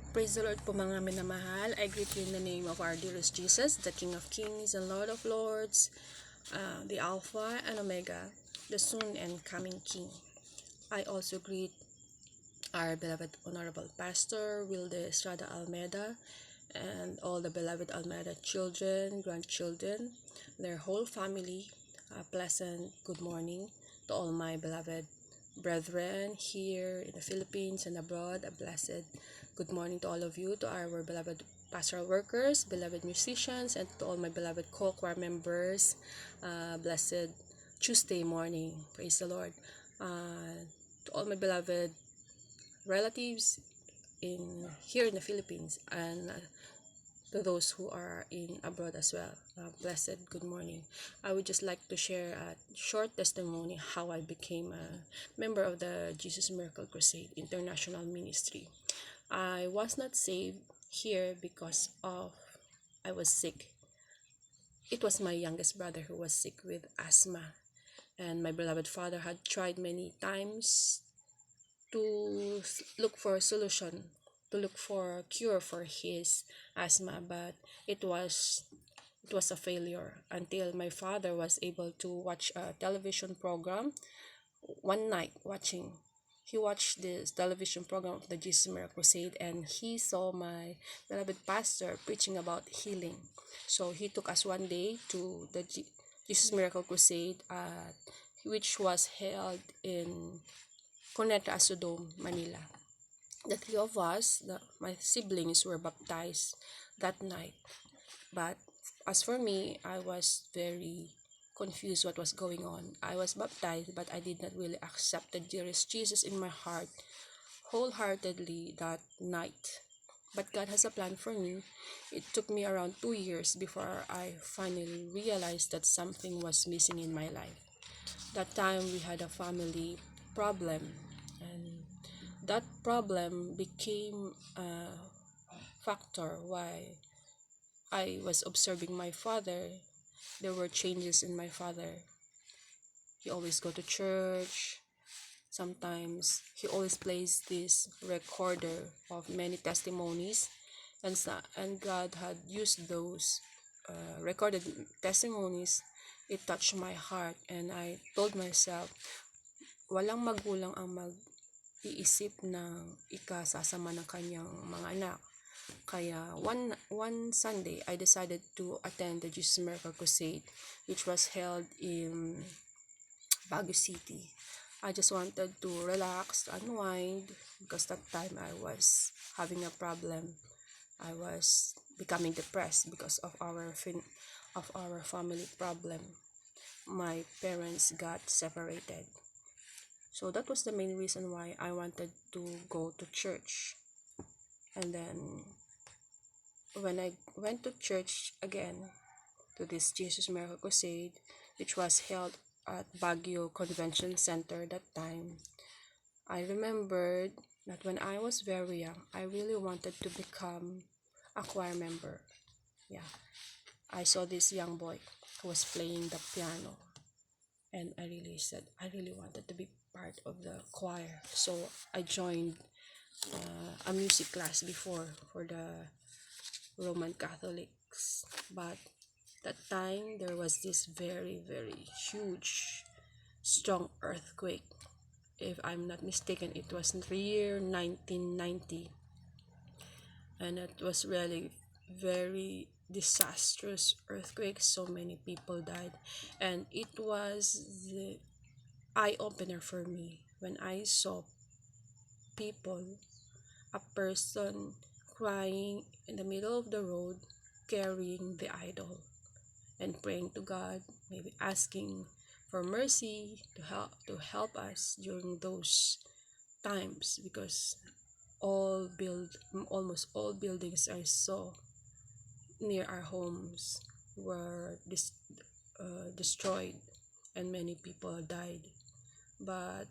Praise the Lord po mga minamahal. I greet you in the name of our dearest Jesus, the King of Kings and Lord of Lords, the Alpha and Omega, the soon and coming King. I also greet our beloved Honorable Pastor Wilde Estrada Almeida and all the beloved Almeida children, grandchildren, their whole family. A pleasant good morning to all my beloved brethren here in the Philippines and abroad. A blessed good morning to all of you, to our beloved pastoral workers, beloved musicians, and to all my beloved co-choir members. Blessed Tuesday morning. Praise the Lord. To all my beloved relatives here in the Philippines, and to those who are in abroad as well. Blessed good morning. I would just like to share a short testimony how I became a member of the Jesus Miracle Crusade International Ministry. I was not saved here because of I was sick. It was my youngest brother who was sick with asthma, and my beloved father had tried many times to look for a solution, to look for a cure for his asthma, but it was a failure until my father was able to watch a television program one night. He watched this television program of the Jesus Miracle Crusade, and he saw my beloved pastor preaching about healing. So he took us one day to the Jesus Miracle Crusade, which was held in Corneta Asudom, Manila. The three of us, my siblings, were baptized that night. But as for me, I was very confused what was going on. I was baptized, but I did not really accept the dearest Jesus in my heart wholeheartedly that night. But God has a plan for me. It took me around 2 years before I finally realized that something was missing in my life. That time we had a family problem, and that problem became a factor why I was observing my father. There were changes in my father. He always go to church. Sometimes he always plays this recorder of many testimonies, and God had used those recorded testimonies. It touched my heart, and I told myself, walang magulang ang mag-iisip ng ikasasama ng kanyang mga anak. Kaya one Sunday, I decided to attend the Jesus Miracle Crusade, which was held in Baguio City. I just wanted to relax, unwind, because that time I was having a problem. I was becoming depressed because of our family problem. My parents got separated. So that was the main reason why I wanted to go to church. And then when I went to church again, to this Jesus Miracle Crusade, which was held at Baguio Convention Center that time, I remembered that when I was very young, I really wanted to become a choir member. Yeah, I saw this young boy who was playing the piano, and I really said I really wanted to be part of the choir. So I joined a music class before for the Roman Catholics, but that time there was this very huge strong earthquake. If I'm not mistaken, it was in the year 1990, and it was really very disastrous earthquake. So many people died, and it was the eye opener for me when I saw people, a person crying in the middle of the road carrying the idol and praying to God, maybe asking for mercy to help us during those times, because almost all buildings I saw near our homes were destroyed, and many people died. But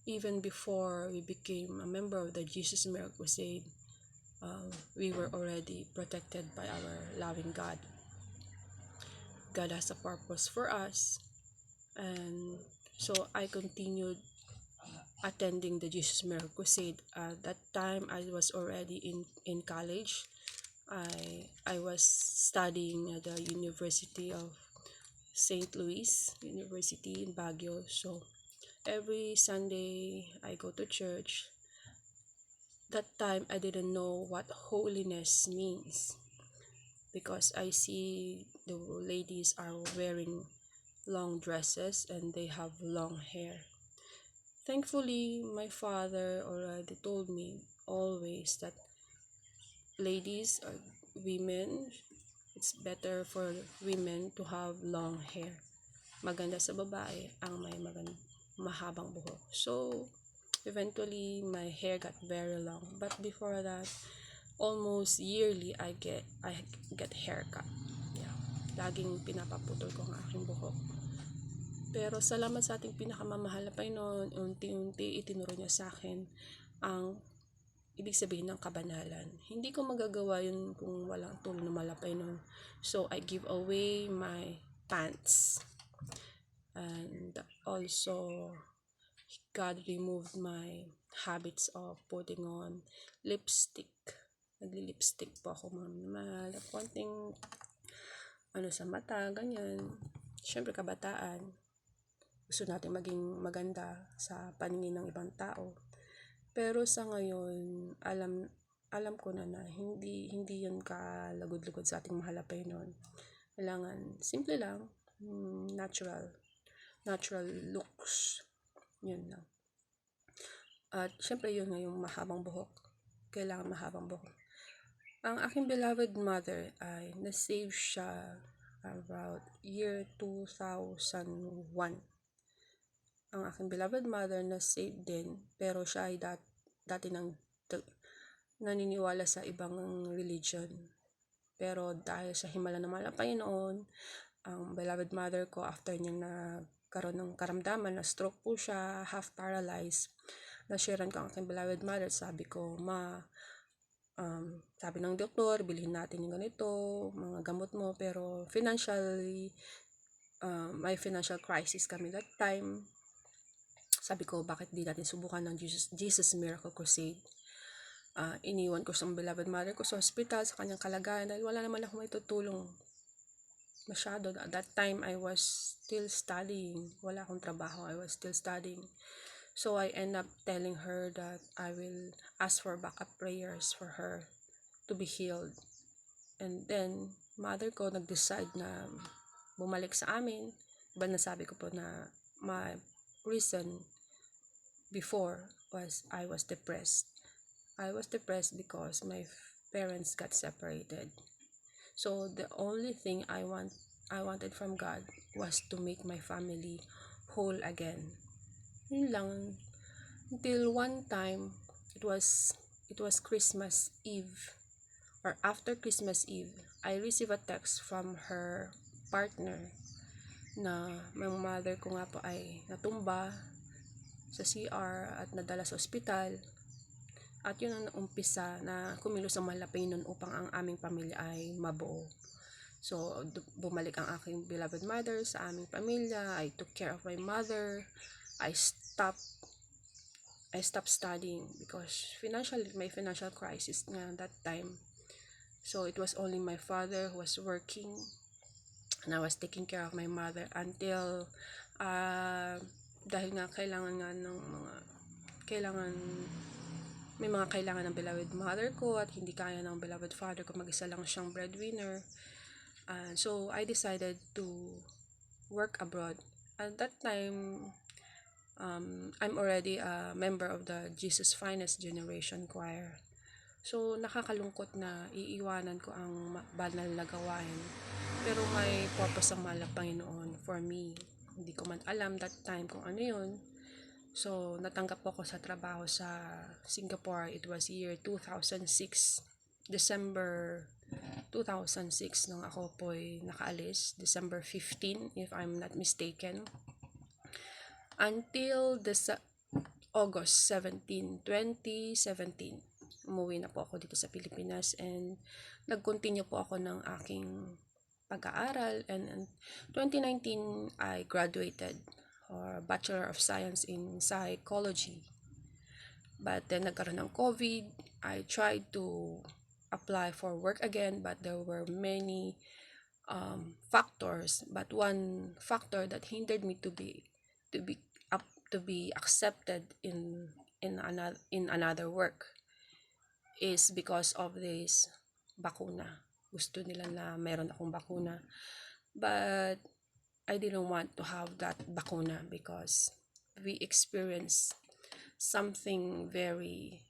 even before we became a member of the Jesus Miracle Crusade, we were already protected by our loving God. God has a purpose for us, and so I continued attending the Jesus Miracle Crusade. At that time, I was already in college. I was studying at the University of St. Louis University in Baguio. So every Sunday I go to church. That time I didn't know what holiness means, because I see the ladies are wearing long dresses and they have long hair. Thankfully, my father already told me always that ladies or women, it's better for women to have long hair. Maganda sa babae ang may mahabang buhok. So, eventually, my hair got very long. But before that, almost yearly, I get haircut. Yeah. Laging pinapaputol ko ang aking buhok. Pero salamat sa ating pinakamamahal na Panginoon, unti-unti itinuro niya sa akin ang ibig sabihin ng kabanalan. Hindi ko magagawa yun kung walang tulong ng mahal na Panginoon. So, I give away my pants. And also, God removed my habits of putting on lipstick. Nagli-lipstick po ako, mahal. Konting sa mata, ganyan. Siyempre, kabataan. Gusto natin maging maganda sa paningin ng ibang tao. Pero sa ngayon, alam ko na hindi yun kalagod-lugod sa ating mahal na Panginoon. Kailangan simple lang, natural looks. Yun lang. At syempre yun nga yung mahabang buhok. Kailangan mahabang buhok. Ang aking beloved mother ay na-save siya about year 2001. Ang aking beloved mother na-save din, pero siya ay dati nang naniniwala sa ibang religion. Pero dahil sa himala ng mahal na Panginoon, ang beloved mother ko, after niya nagkaroon ng karamdaman, na stroke po siya, half paralyzed, na-sharean ko ang aking beloved mother. Sabi ko, sabi ng doktor, bilhin natin yung ganito, mga gamot mo, pero financially, may financial crisis kami that time. Sabi ko, bakit di natin subukan ng Jesus Miracle Crusade? Iniwan ko sa beloved mother ko sa hospital sa kanyang kalagayan dahil wala naman ako maitutulong masyado. At that time, I was still studying. Wala akong trabaho. I was still studying. So, I end up telling her that I will ask for backup prayers for her to be healed. And then, mother ko nag-decide na bumalik sa amin. Diba nasabi ko po na my reason before was I was depressed. I was depressed because my parents got separated. So the only thing I wanted from God was to make my family whole again. Yun lang. Until one time, it was Christmas Eve, or after Christmas Eve, I received a text from her partner na may mother ko nga po ay natumba sa CR at nadala sa ospital. At yun ang umpisa na kumilos ang mahal na Panginoon upang ang aming pamilya ay mabuo. So, bumalik ang aking beloved mother sa aming pamilya. I took care of my mother. I stopped studying because may financial crisis nga that time. So, it was only my father who was working, and I was taking care of my mother until dahil nga may mga kailangan ng beloved mother ko at hindi kaya ng beloved father ko, mag-isa lang siyang breadwinner. So, I decided to work abroad. At that time, I'm already a member of the Jesus Finest Generation Choir. So, nakakalungkot na iiwanan ko ang banal na gawain. Pero may purpose ang mahal na Panginoon for me. Hindi ko man alam that time kung ano yun. So, natanggap ako sa trabaho sa Singapore. It was year 2006. December 2006 nung ako po'y nakaalis. December 15, if I'm not mistaken. Until August 17, 2017. Umuwi na po ako dito sa Pilipinas and nag-continue po ako ng aking pag-aaral. And in 2019, I graduated, or Bachelor of Science in Psychology. But then nagkaroon ng COVID. I tried to apply for work again, but there were many factors. But one factor that hindered me to be up to be accepted in another work is because of this bakuna. Gusto nila na meron akong bakuna. But I didn't want to have that bakuna because we experienced something very,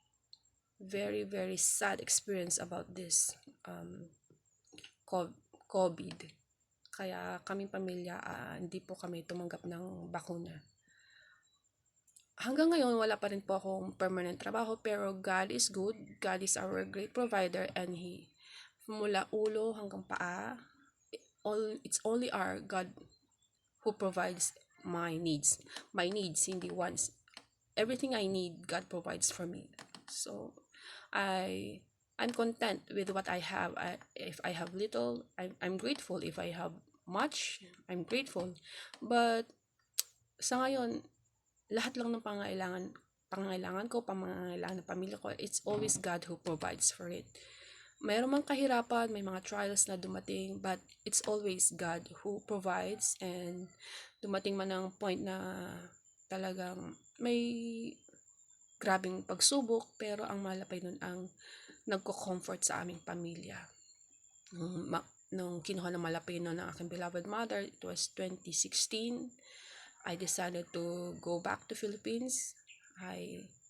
very, very sad experience about this COVID. Kaya kaming pamilya, hindi po kami tumanggap ng bakuna. Hanggang ngayon, wala pa rin po akong permanent trabaho, pero God is good. God is our great provider, and He, mula ulo hanggang paa, it's only our God who provides my needs. My needs, hindi wants. Everything I need, God provides for me. So, I'm content with what I have. If I have little, I'm grateful. If I have much, I'm grateful. But sa ngayon, lahat lang ng pangangailangan ko, pangangailangan ng pamilya ko, it's always God who provides for it. Mayroon mang kahirapan, may mga trials na dumating, but it's always God who provides. And dumating man ang point na talagang may grabing pagsubok, pero ang malapay nun ang nagko-comfort sa aming pamilya. Nung kinuha ng malapay nun ng aking beloved mother, it was 2016. I decided to go back to Philippines.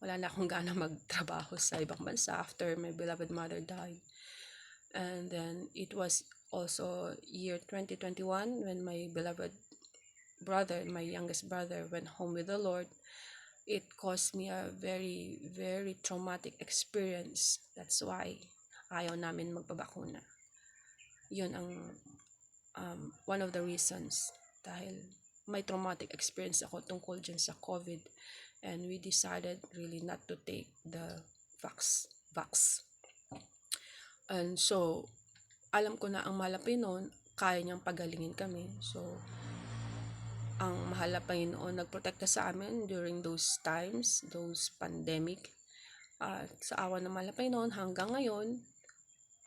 Wala na akong gana magtrabaho sa ibang bansa after my beloved mother died. And then it was also year 2021 when my beloved brother, my youngest brother, went home with the Lord. It caused me a very, very traumatic experience. That's why ayaw namin magpabakuna. Yun ang one of the reasons, dahil may traumatic experience ako tungkol dyan sa COVID, and we decided really not to take the vax. And so, alam ko na ang malapay noon, kaya niyang pagalingin kami. So, ang mahal na Panginoon nagprotekta sa amin during those times, those pandemic. At sa awa ng mahal na Panginoon, hanggang ngayon,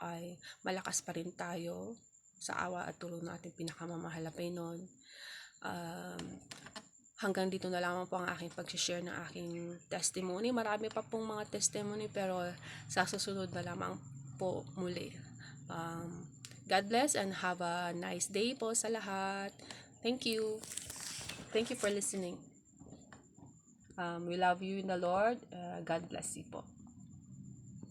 ay malakas pa rin tayo sa awa at tulong natin pinakamamahal na Panginoon. Hanggang dito na lamang po ang aking pag-share ng aking testimony. Marami pa pong mga testimony, pero sa susunod na lamang po muli. God bless and have a nice day po sa lahat. Thank you. Thank you for listening. We love you in the Lord. God bless you po.